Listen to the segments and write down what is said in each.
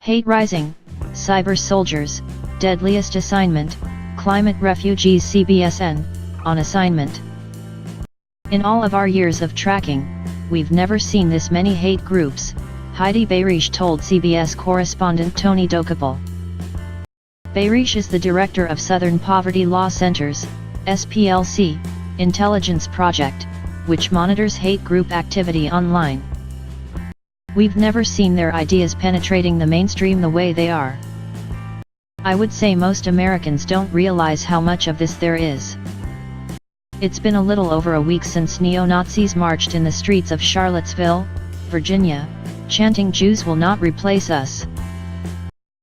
Hate rising, cyber soldiers, deadliest assignment, climate refugees CBSN, on assignment. In all of our years of tracking, we've never seen this many hate groups, Heidi Bayrish told CBS correspondent Tony Dokapal. Bayrish is the director of Southern Poverty Law Center's, SPLC, intelligence project, which monitors hate group activity online. We've never seen their ideas penetrating the mainstream the way they are. I would say most Americans don't realize how much of this there is. It's been a little over a week since neo-Nazis marched in the streets of Charlottesville, Virginia, chanting "Jews will not replace us."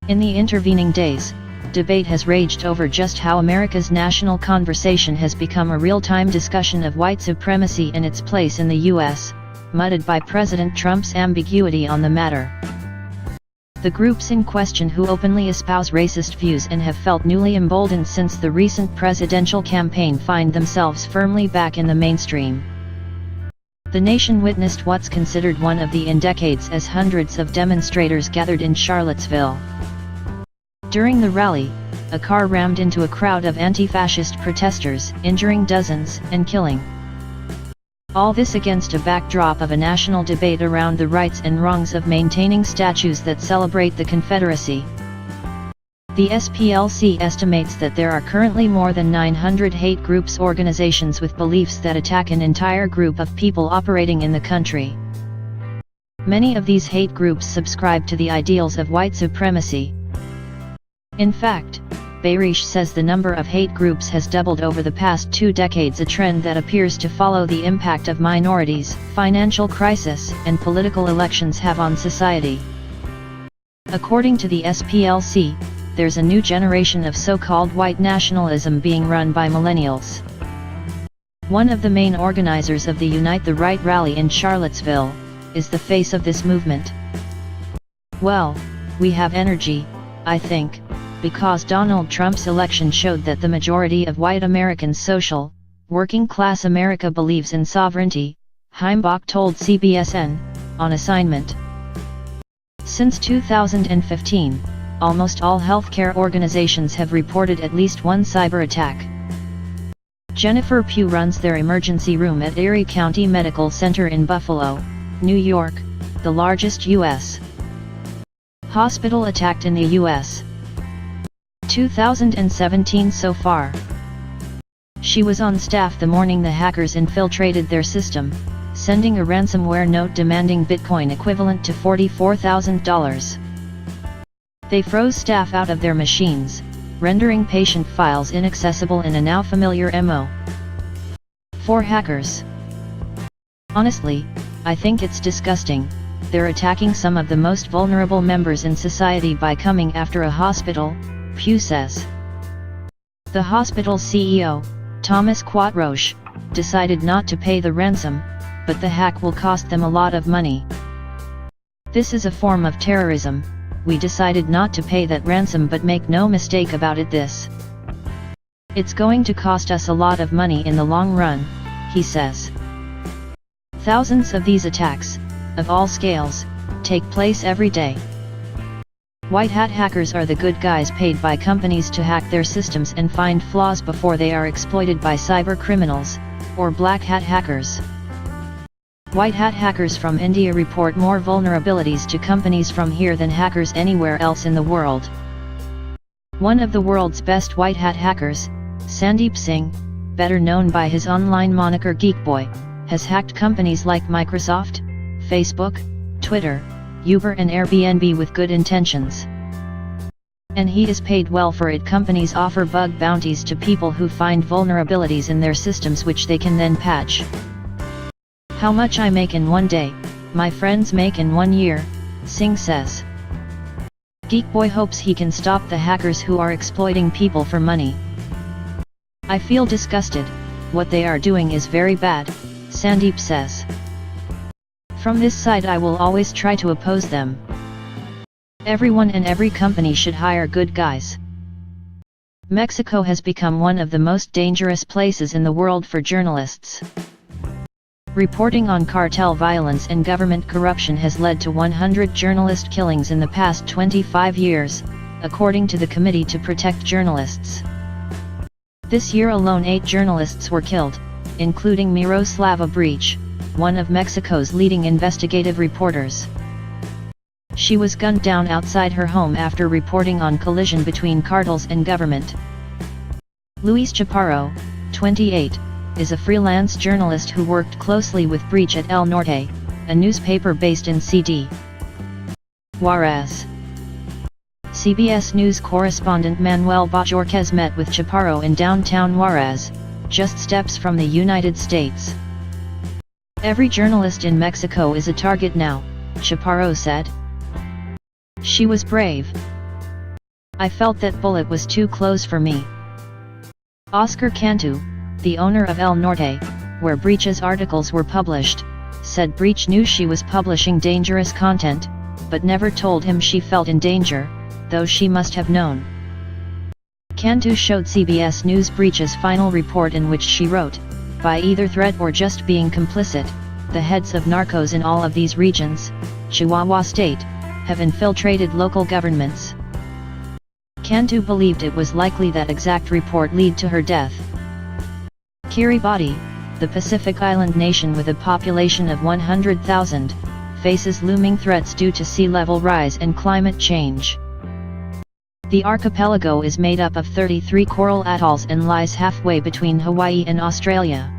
In the intervening days, debate has raged over just how America's national conversation has become a real-time discussion of white supremacy and its place in the U.S., muddied by President Trump's ambiguity on the matter. The groups in question, who openly espouse racist views and have felt newly emboldened since the recent presidential campaign, find themselves firmly back in the mainstream. The nation witnessed what's considered one of the in decades as hundreds of demonstrators gathered in Charlottesville. During the rally, a car rammed into a crowd of anti-fascist protesters, injuring dozens and killing. All this against a backdrop of a national debate around the rights and wrongs of maintaining statues that celebrate the Confederacy. The SPLC estimates that there are currently more than 900 hate groups, organizations with beliefs that attack an entire group of people operating in the country. Many of these hate groups subscribe to the ideals of white supremacy. In fact, Bayrish says the number of hate groups has doubled over the past 2 decades, a trend that appears to follow the impact of minorities, financial crisis, and political elections have on society. According to the SPLC, there's a new generation of so-called white nationalism being run by millennials. One of the main organizers of the Unite the Right rally in Charlottesville is the face of this movement. "Well, we have energy, I think, because Donald Trump's election showed that the majority of white Americans, social, working-class America, believes in sovereignty," Heimbach told CBSN, on assignment. Since 2015, almost all healthcare organizations have reported at least one cyber attack. Jennifer Pugh runs their emergency room at Erie County Medical Center in Buffalo, New York, the largest U.S. hospital attacked in the U.S. 2017 so far. She was on staff the morning the hackers infiltrated their system, sending a ransomware note demanding Bitcoin equivalent to $44,000. They froze staff out of their machines, rendering patient files inaccessible in a now familiar MO for hackers. "Honestly, I think it's disgusting. They're attacking some of the most vulnerable members in society by coming after a hospital," Pugh says. The hospital's CEO, Thomas Quatroche, decided not to pay the ransom, but the hack will cost them a lot of money. "This is a form of terrorism. We decided not to pay that ransom, but make no mistake about it, it's going to cost us a lot of money in the long run," he says. Thousands of these attacks, of all scales, take place every day. White hat hackers are the good guys paid by companies to hack their systems and find flaws before they are exploited by cyber criminals, or black hat hackers. White hat hackers from India report more vulnerabilities to companies from here than hackers anywhere else in the world. One of the world's best white hat hackers, Sandeep Singh, better known by his online moniker Geekboy, has hacked companies like Microsoft, Facebook, Twitter, Uber and Airbnb with good intentions. And he is paid well for it. Companies offer bug bounties to people who find vulnerabilities in their systems, which they can then patch. "How much I make in one day, my friends make in 1 year," Singh says. Geekboy hopes he can stop the hackers who are exploiting people for money. "I feel disgusted. What they are doing is very bad," Sandeep says. "From this side I will always try to oppose them. Everyone and every company should hire good guys." Mexico has become one of the most dangerous places in the world for journalists. Reporting on cartel violence and government corruption has led to 100 journalist killings in the past 25 years, according to the Committee to Protect Journalists. This year alone 8 journalists were killed, including Miroslava Breach, one of Mexico's leading investigative reporters. She was gunned down outside her home after reporting on collision between cartels and government. Luis Chaparro, 28, is a freelance journalist who worked closely with Breach at El Norte, a newspaper based in C.D. Juarez. CBS News correspondent Manuel Bojorquez met with Chaparro in downtown Juarez, just steps from the United States. "Every journalist in Mexico is a target now," Chaparro said. "She was brave. I felt that bullet was too close for me." Oscar Cantu, the owner of El Norte, where Breach's articles were published, said Breach knew she was publishing dangerous content, but never told him she felt in danger, though she must have known. Cantu showed CBS News Breach's final report in which she wrote, "By either threat or just being complicit, the heads of narcos in all of these regions, Chihuahua State, have infiltrated local governments." Cantu believed it was likely that exact report lead to her death. Kiribati, the Pacific island nation with a population of 100,000, faces looming threats due to sea level rise and climate change. The archipelago is made up of 33 coral atolls and lies halfway between Hawaii and Australia.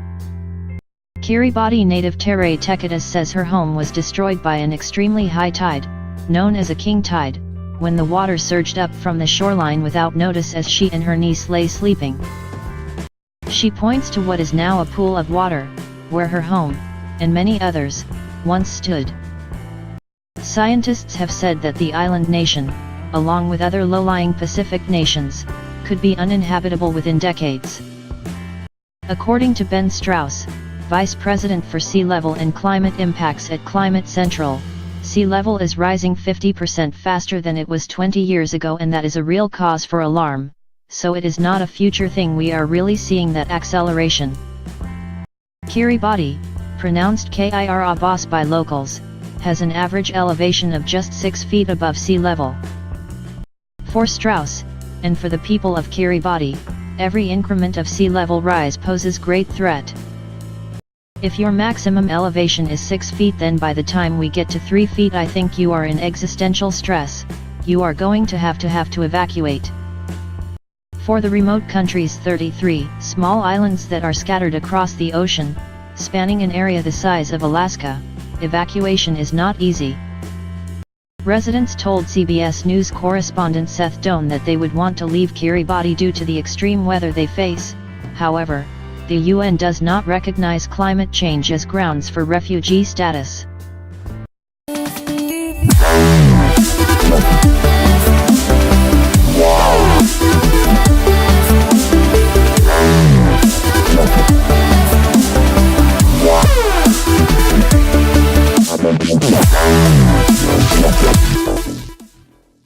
Kiribati native Tere Tekitas says her home was destroyed by an extremely high tide, known as a king tide, when the water surged up from the shoreline without notice as she and her niece lay sleeping. She points to what is now a pool of water, where her home, and many others, once stood. Scientists have said that the island nation, along with other low-lying Pacific nations, could be uninhabitable within decades. According to Ben Strauss, Vice President for Sea Level and Climate Impacts at Climate Central, sea level is rising 50% faster than it was 20 years ago, and that is a real cause for alarm, so it is not a future thing, we are really seeing that acceleration. Kiribati, pronounced Kirabas by locals, has an average elevation of just 6 feet above sea level. For Strauss, and for the people of Kiribati, every increment of sea level rise poses great threat. If your maximum elevation is 6 feet, then by the time we get to 3 feet I think you are in existential stress, you are going to have to evacuate. For the remote country's 33 small islands that are scattered across the ocean, spanning an area the size of Alaska, evacuation is not easy. Residents told CBS News correspondent Seth Doan that they would want to leave Kiribati due to the extreme weather they face. However, the UN does not recognize climate change as grounds for refugee status. Wow.